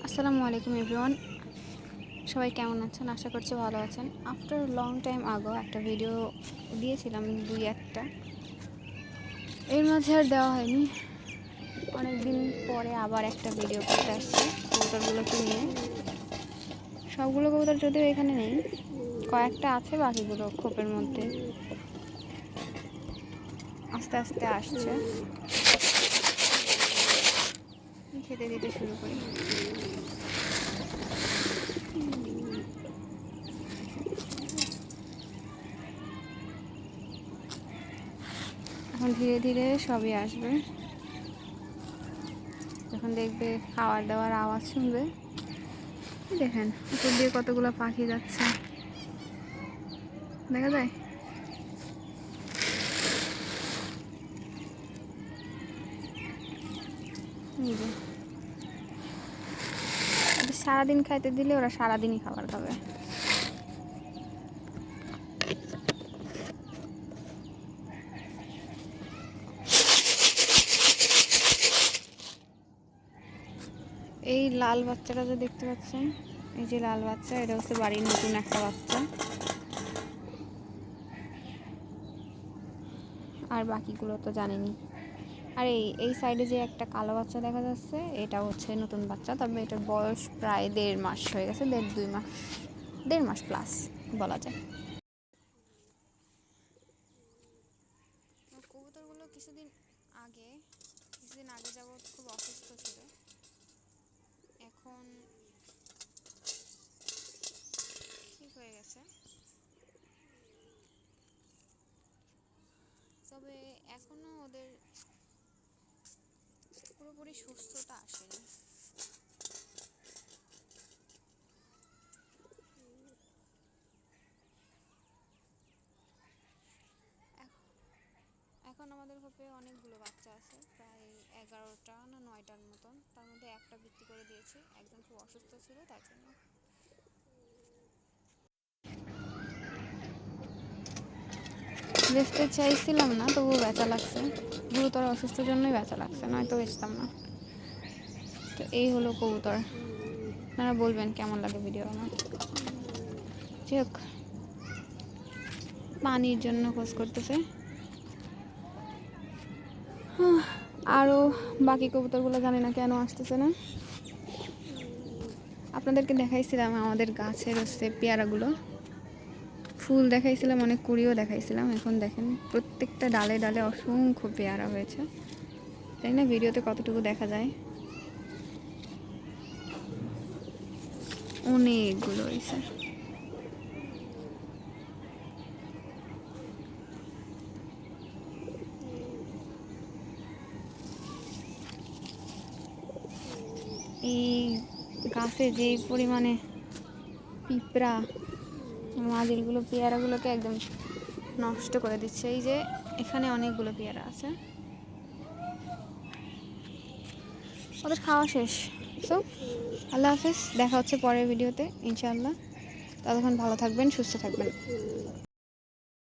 আসসালামু আলাইকুম এভরিওয়ান, সবাই কেমন আছেন? আশা করছি ভালো আছেন। আফটার লং টাইম আগো একটা ভিডিও দিয়েছিলাম, দুই একটা, এর মাঝে আর দেওয়া হয়নি। অনেক দিন পরে আবার একটা ভিডিও করতে আসছি কবুতরগুলোকে নিয়ে। সবগুলো কবুতর যদিও এখানে নেই, কয়েকটা আছে, বাকিগুলো খোপের মধ্যে আস্তে আস্তে আসছে। খেতে দিতে শুরু করি। এখন ধীরে ধীরে সবই আসবে। যখন দেখবে খাওয়ার দাওয়ার আওয়াজ শুনবে, দেখেন উপর দিয়ে কতগুলো পাখি যাচ্ছে, দেখা যায়। সারাদিন খাইতে দিলে ওরা সারাদিনই খাবার খাবে। এই লাল বাচ্চাটা যে দেখতে পাচ্ছেন, এই যে লাল বাচ্চা, এটা হচ্ছে বাড়ির নতুন একটা বাচ্চা। আর বাকিগুলো তো জানেনি। আর এই সাইডে যে একটা কালো বাচ্চা দেখা যাচ্ছে, এটা হচ্ছে নতুন বাচ্চা, তবে এটার বয়স প্রায় 1.5 মাস হয়ে গেছে, 1.5-2 মাস, 1.5 মাস প্লাস বলা যায়। কবুতরগুলো কিছুদিন আগে যাবৎ খুব অসুস্থ ছিল। এখন ঠিক হয়ে গেছে, তবে এখনো ওদের পুরোপুরি সুস্থতা আসেনি। এখন আমাদের খোপে অনেকগুলো বাচ্চা আছে, প্রায় 11টা না 9টার মতন। তার মধ্যে একটা বিক্রি করে দিয়েছি, একজন খুব অসুস্থ ছিল তার জন্য। বেচতে চাইছিলাম না, তবু বেচা লাগছে, গুরুতর অসুস্থর জন্যই বেচা লাগছে, নয়তো বেচতাম না। তো এই হলো কবুতর। আপনারা বলবেন কেমন লাগে ভিডিও আমার। যাই হোক, পানির জন্য খোঁজ করতেছে। আরও বাকি কবুতরগুলো জানি না কেন আসতেছে না। আপনাদেরকে দেখাইছিলাম আমাদের গাছের হচ্ছে পেয়ারাগুলো, ফুল দেখাইছিলাম, অনেক কুড়িও দেখাইছিলাম। এখন দেখেন প্রত্যেকটা ডালে ডালে অসংখ্য পেয়ারা হয়েছে, তাই না? ভিডিওতে কতটুকু দেখা যায়, অনেকগুলো হয়েছে। এই গাছে যে পরিমাণে পিঁপড়া, মাঝিলগুলো পেয়ারাগুলোকে একদম নষ্ট করে দিচ্ছে। এই যে এখানে অনেকগুলো পেয়ারা আছে, ওদের খাওয়া শেষ। সো আল্লাহ হাফেজ, দেখা হচ্ছে পরের ভিডিওতে ইনশাআল্লাহ। ততক্ষণ ভালো থাকবেন, সুস্থ থাকবেন।